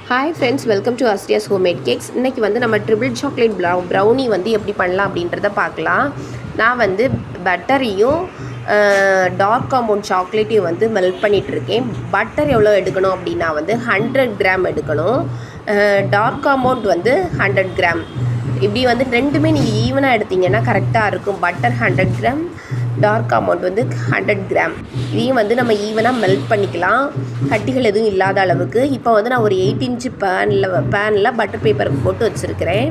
Hi friends, welcome to Asriya's homemade cakes. இன்றைக்கி வந்து நம்ம ட்ரிபிள் சாக்லேட் ப்ரௌனி வந்து எப்படி பண்ணலாம் அப்படின்றத பார்க்கலாம். நான் வந்து பட்டரையும் டார்க் காம்பவுண்ட் சாக்லேட்டையும் வந்து மெல்ட் பண்ணிகிட்ருக்கேன். பட்டர் எவ்வளோ எடுக்கணும் அப்படின்னா வந்து 100 கிராம் எடுக்கணும். டார்க் காம்பவுண்ட் வந்து 100 கிராம். இப்படி வந்து ரெண்டுமே நீங்கள் ஈவனாக எடுத்திங்கன்னா கரெக்டாக இருக்கும். பட்டர் 100 கிராம், டார்க் அமௌண்ட் வந்து 100 கிராம். இதையும் வந்து நம்ம ஈவனாக மெல்ட் பண்ணிக்கலாம், கட்டிகள் எதுவும் இல்லாத அளவுக்கு. இப்போ வந்து நான் ஒரு 8 இன்ச்சு பேனில் பட்டர் பேப்பர் போட்டு வச்சுருக்கிறேன்.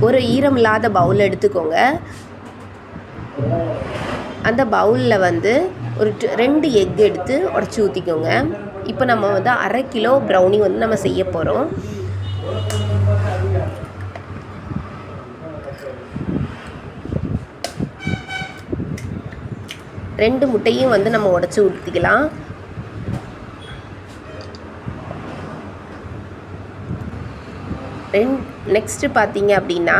ஒரு ஈரம் இல்லாத பவுல் எடுத்துக்கோங்க. அந்த பவுலில் வந்து ஒரு 2 எக் எடுத்து உடச்சி ஊற்றிக்கோங்க. இப்போ நம்ம வந்து 1/2 கிலோ ப்ரௌனி வந்து நம்ம செய்ய போகிறோம். ரெண்டு முட்டையும் வந்து நம்ம உடச்சி ஊற்றிக்கலாம். நெக்ஸ்ட்டு பார்த்தீங்க அப்படின்னா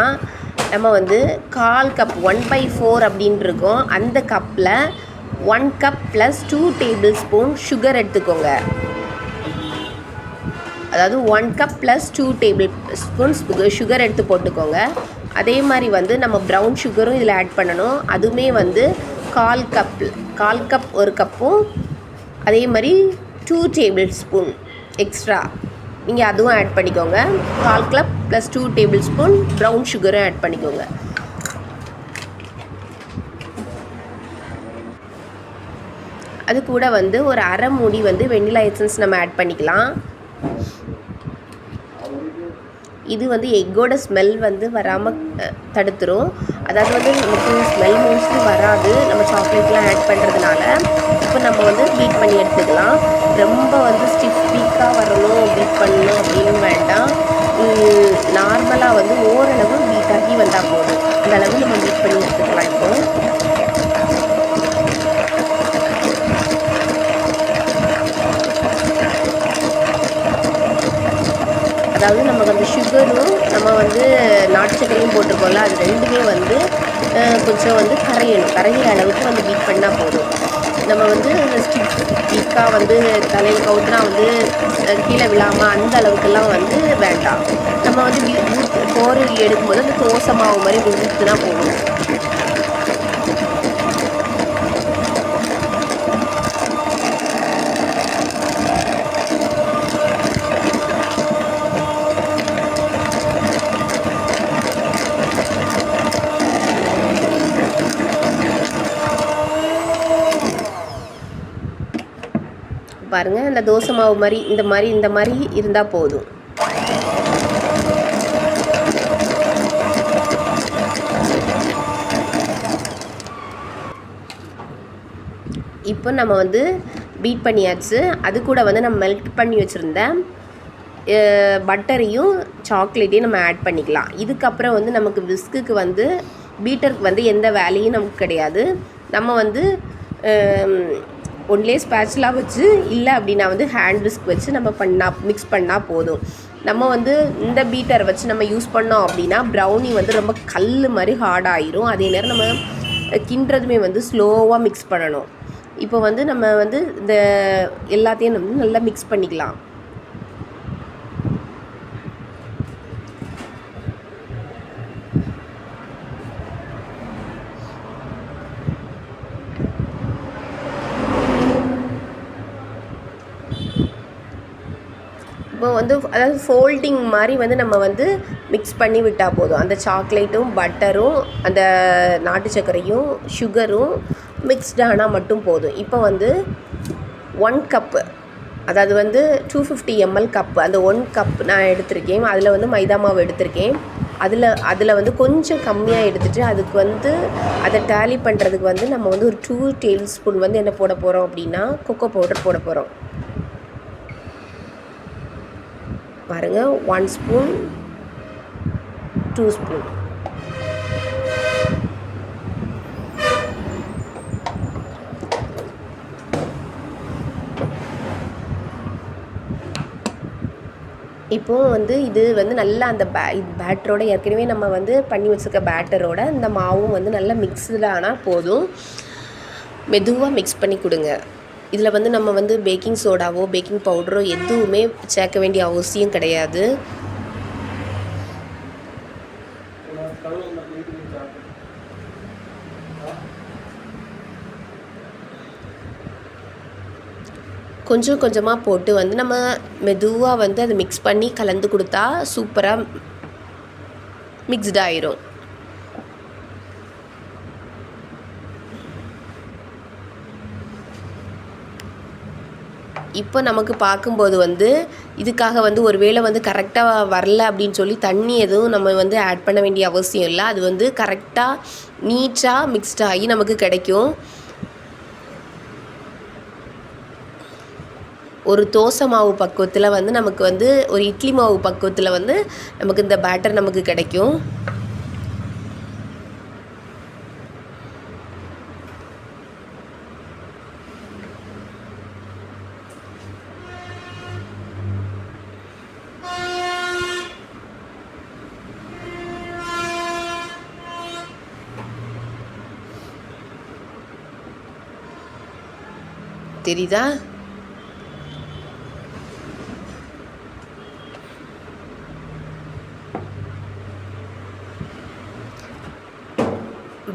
நம்ம வந்து 1/4 கப் 1/4 அப்படின்னு இருக்கோம். அந்த கப்பில் 1 cup plus 2 table spoon sugar எடுத்துக்கோங்க. அதாவது 1 cup plus 2 table spoons sugar எடுத்து போட்டுக்கோங்க. அதே மாதிரி வந்து நம்ம ப்ரௌன் சுகரும் இதில் ஆட் பண்ணணும். அதுவுமே வந்து 1/4 கப் ஒரு கப்பும், அதே மாதிரி 2 டேபிள் ஸ்பூன் எக்ஸ்ட்ரா நீங்கள் அதுவும் ஆட் பண்ணிக்கோங்க. 1/4 cup plus 2 tablespoon brown சுகரும் ஆட் பண்ணிக்கோங்க. அது கூட வந்து ஒரு 1/2 மூடி வந்து வெண்ணிலா எசன்ஸ் நம்ம ஆட் பண்ணிக்கலாம். இது வந்து எக்கோட ஸ்மெல் வந்து வராமல் தடுத்துரும். அதாவது வந்து நமக்கு ஸ்மெல் மோஸ்ட்லி வராது நம்ம சாக்லேட்லாம் ஆட் பண்ணுறதுனால. இப்போ நம்ம வந்து பீட் பண்ணி எடுத்துக்கலாம். ரொம்ப வந்து ஸ்டிஃப் பீக்காக வரணும், பீட் பண்ணணும் அப்படின்னு வேண்டாம். நார்மலாக வந்து ஓரளவு பீட் ஆகி வந்தால் போதும். அந்த அளவு நம்ம பீட் பண்ணி எடுத்துக்கலாம். இப்போது அதாவது நமக்கு அந்த சுகரும் நம்ம வந்து நாட்டு சக்கரையும் போட்டிருக்கோம்ல, அது ரெண்டுமே வந்து கொஞ்சம் வந்து கரையிற அளவுக்கு வந்து பீட் பண்ணால் போதும். நம்ம வந்து ஸ்டிக் பீக்காக வந்து தலையில் கவுத்துனா வந்து கீழே விழாமல் அந்த அளவுக்குலாம் வந்து வேண்டாம். நம்ம வந்து கோரு எடுக்கும்போது அந்த தோசை மாவு மாதிரி ஊற்றுனா போதும். பாருங்கள், அந்த தோசை மாவு மாதிரி இந்த மாதிரி இருந்தால் போதும். இப்போ நம்ம வந்து பீட் பண்ணியாச்சு. அது கூட வந்து நம்ம மெல்ட் பண்ணி வச்சுருந்த பட்டரையும் சாக்லேட்டையும் நம்ம ஆட் பண்ணிக்கலாம். இதுக்கப்புறம் வந்து நமக்கு விஸ்குக்கு வந்து பீட்டருக்கு வந்து எந்த வேலையும் நமக்கு கிடையாது. நம்ம வந்து ஒன்லே ஸ்பேச்சுலா வச்சு, இல்லை அப்படின்னா வந்து ஹேண்ட் விஸ்க் வச்சு நம்ம மிக்ஸ் பண்ணால் போதும். நம்ம வந்து இந்த பீட்டர் வச்சு நம்ம யூஸ் பண்ணோம் அப்படின்னா ப்ரௌனி வந்து ரொம்ப கல் மாதிரி ஹார்டாகிரும். அதே நேரம் நம்ம கிண்டுறதுமே வந்து ஸ்லோவாக மிக்ஸ் பண்ணணும். இப்போ வந்து நம்ம வந்து இந்த எல்லாத்தையும் நம்ம நல்லா மிக்ஸ் பண்ணிக்கலாம். இப்போ வந்து அதாவது ஃபோல்டிங் மாதிரி வந்து நம்ம வந்து மிக்ஸ் பண்ணி விட்டால் போதும். அந்த சாக்லேட்டும் பட்டரும் அந்த நாட்டு சர்க்கரையும் சுகரும் மிக்ஸ்டானால் மட்டும் போதும். இப்போ வந்து 1 கப்பு, அதாவது வந்து 250 ml கப்பு, அந்த 1 கப் நான் எடுத்திருக்கேன். அதில் வந்து மைதா மாவு எடுத்திருக்கேன். அதில் வந்து கொஞ்சம் கம்மியாக எடுத்துகிட்டு அதுக்கு வந்து அதை டேலி பண்ணுறதுக்கு வந்து நம்ம வந்து ஒரு 2 டேபிள் ஸ்பூன் வந்து என்ன போட போகிறோம் அப்படின்னா கொக்கோ பவுடர் போட போகிறோம். பாருங்கள், 1 ஸ்பூன், 2 ஸ்பூன். இப்போது வந்து இது வந்து நல்லா அந்த பேட்டரோட ஏற்கனவே நம்ம வந்து பண்ணி வச்சுருக்க பேட்டரோட இந்த மாவும் வந்து நல்லா மிக்ஸ்டு ஆனால் போதும். மெதுவாக மிக்ஸ் பண்ணி கொடுங்க. இதில் வந்து நம்ம வந்து பேக்கிங் சோடாவோ பேக்கிங் பவுடரோ எதுவுமே சேர்க்க வேண்டிய அவசியம் கிடையாது. கொஞ்சம் கொஞ்சமாக போட்டு வந்து நம்ம மெதுவாக வந்து அதை மிக்ஸ் பண்ணி கலந்து கொடுத்தா சூப்பராக மிக்ஸ்ட் ஆயிரும். இப்போ நமக்கு பார்க்கும்போது வந்து இதுக்காக வந்து ஒரு வேளை வந்து கரெக்டாக வரல அப்படின்னு சொல்லி தண்ணி எதுவும் நம்ம வந்து ஆட் பண்ண வேண்டிய அவசியம் இல்லை. அது வந்து கரெக்டாக நீட்டாக மிக்ஸ்ட் ஆகி நமக்கு கிடைக்கும். ஒரு தோசை மாவு பக்குவத்தில் வந்து நமக்கு வந்து ஒரு இட்லி மாவு பக்குவத்தில் வந்து நமக்கு இந்த பேட்டர் நமக்கு கிடைக்கும். தெரியுதா?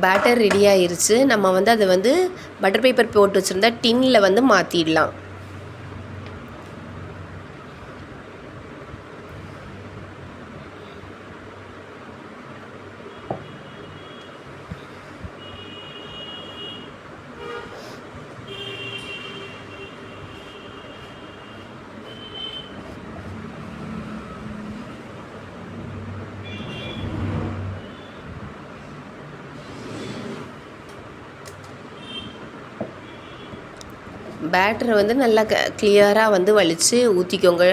பேட்டர் ரெடி ஆயிருச்சு. நம்ம வந்து அதை வந்து பட்டர் பேப்பர் போட்டு வச்சுருந்தா டின்னில் வந்து மாற்றிடலாம். பேட்டரை வந்து நல்லா கிளியராக வந்து வலித்து ஊற்றிக்கோங்க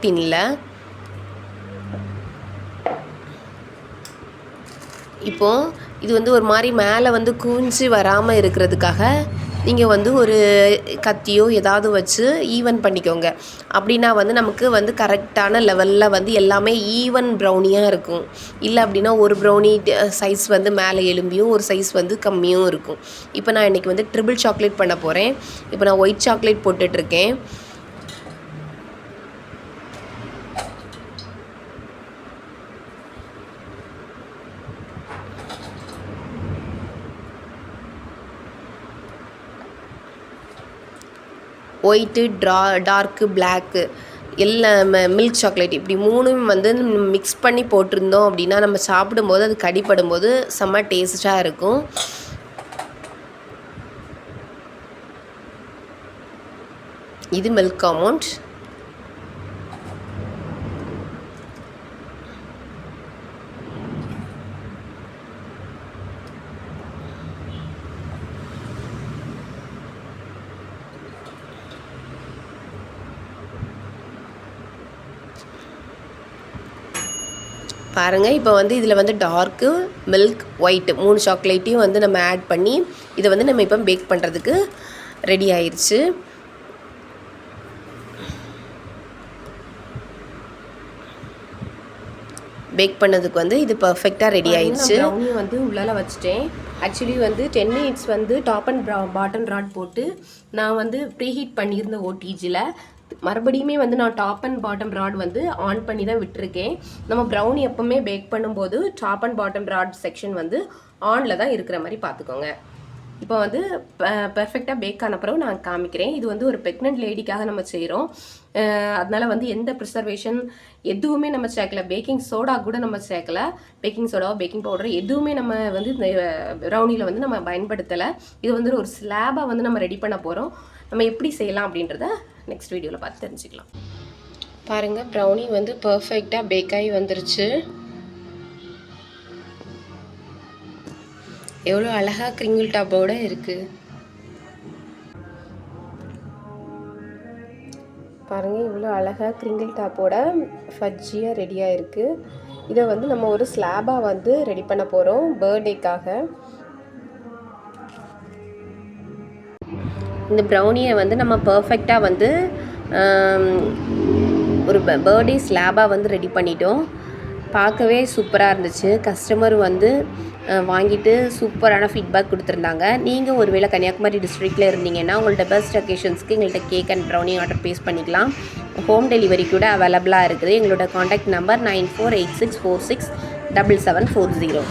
டின்னில். இப்போது இது வந்து ஒரு மாதிரி மேலே வந்து குவிஞ்சு வராமல் இருக்கிறதுக்காக நீங்கள் வந்து ஒரு கத்தியோ ஏதாவது வச்சு ஈவன் பண்ணிக்கோங்க. அப்படின்னா வந்து நமக்கு வந்து கரெக்டான லெவலில் வந்து எல்லாமே ஈவன் ப்ரௌனியாக இருக்கும். இல்லை அப்படின்னா ஒரு ப்ரௌனி சைஸ் வந்து மேலே எலும்பியும் ஒரு சைஸ் வந்து கம்மியும் இருக்கும். இப்போ நான் இன்றைக்கி வந்து ட்ரிபிள் சாக்லேட் பண்ண போகிறேன். இப்போ நான் ஒயிட் சாக்லேட் போட்டுட்ருக்கேன். ஒயிட்டு டார்க்கு பிளாக்கு எல்லாம் மில்க் சாக்லேட் இப்படி மூணும் வந்து மிக்ஸ் பண்ணி போட்டிருந்தோம் அப்படின்னா நம்ம சாப்பிடும்போது அது கடிப்படும்போது செம்ம டேஸ்ட்டாக இருக்கும். இது மில்க் ஆல்மண்ட். பாருங்கள், இப்போ வந்து இதில் வந்து டார்க்கு மில்க் ஒயிட்டு 3 சாக்லேட்டையும் வந்து நம்ம ஆட் பண்ணி இதை வந்து நம்ம இப்போ பேக் பண்ணுறதுக்கு ரெடி ஆயிடுச்சு. பேக் பண்ணதுக்கு வந்து இது பர்ஃபெக்டாக ரெடி ஆயிடுச்சு. ப்ரௌனி வந்து உள்ளால வச்சுட்டேன். ஆக்சுவலி வந்து 10 மினிட்ஸ் வந்து டாப் அண்ட் பாட்டம் ராட் போட்டு நான் வந்து ப்ரீஹீட் பண்ணியிருந்த ஓடிஜியில் மறுபடியுமே வந்து நான் டாப் அண்ட் பாட்டம் ராட் வந்து ஆன் பண்ணி தான் விட்டுருக்கேன். நம்ம ப்ரௌனி எப்போவுமே பேக் பண்ணும்போது top and bottom rod section வந்து ஆனில் தான் இருக்கிற மாதிரி பார்த்துக்கோங்க. இப்போ வந்து பெர்ஃபெக்டாக பேக் ஆன பிறகு நான் காமிக்கிறேன். இது வந்து ஒரு ப்ரெக்னென்ட் லேடிக்காக நம்ம செய்கிறோம். அதனால் வந்து எந்த ப்ரிசர்வேஷன் எதுவுமே நம்ம சேர்க்கல. பேக்கிங் சோடா கூட நம்ம சேர்க்கல. பேக்கிங் சோடா பேக்கிங் பவுடர் எதுவுமே நம்ம வந்து இந்த ப்ரௌனியில் வந்து நம்ம பயன்படுத்தலை. இது வந்து ஒரு ஸ்லாபாக வந்து நம்ம ரெடி பண்ண போகிறோம். நம்ம எப்படி செய்யலாம் அப்படின்றத நெக்ஸ்ட் வீடியோவில் பார்த்து தெரிஞ்சுக்கலாம். பாருங்கள், ப்ரௌனி வந்து பர்ஃபெக்டாக பேக்காகி வந்துருச்சு. எவ்வளோ அழகாக கிரிங்கிள் டாப்போட இருக்குது பாருங்கள். இவ்வளோ அழகாக கிரிங்கிள் டாப்போட ஃபஜ்ஜியாக ரெடியாக இருக்குது. இதை வந்து நம்ம ஒரு ஸ்லாபாக வந்து ரெடி பண்ண போகிறோம் பர்த்டேக்காக. இந்த ப்ரௌனியை வந்து நம்ம பர்ஃபெக்டாக வந்து ஒரு பர்த்டே ஸ்லாபாக வந்து ரெடி பண்ணிட்டோம். பார்க்கவே சூப்பராக இருந்துச்சு. கஸ்டமர் வந்து வாங்கிட்டு சூப்பரான ஃபீட்பேக் கொடுத்துருந்தாங்க. நீங்கள் ஒருவேளை கன்னியாகுமரி டிஸ்ட்ரிக்டில் இருந்தீங்கன்னா உங்கள்ட்ட பெஸ்ட் அக்கேஷன்ஸ்க்கு எங்கள்கிட்ட cake and brownie order place பண்ணிக்கலாம். ஹோம் டெலிவரி கூட அவைலபிளாக இருக்குது. எங்களோட காண்டாக்ட் நம்பர் 9486467740.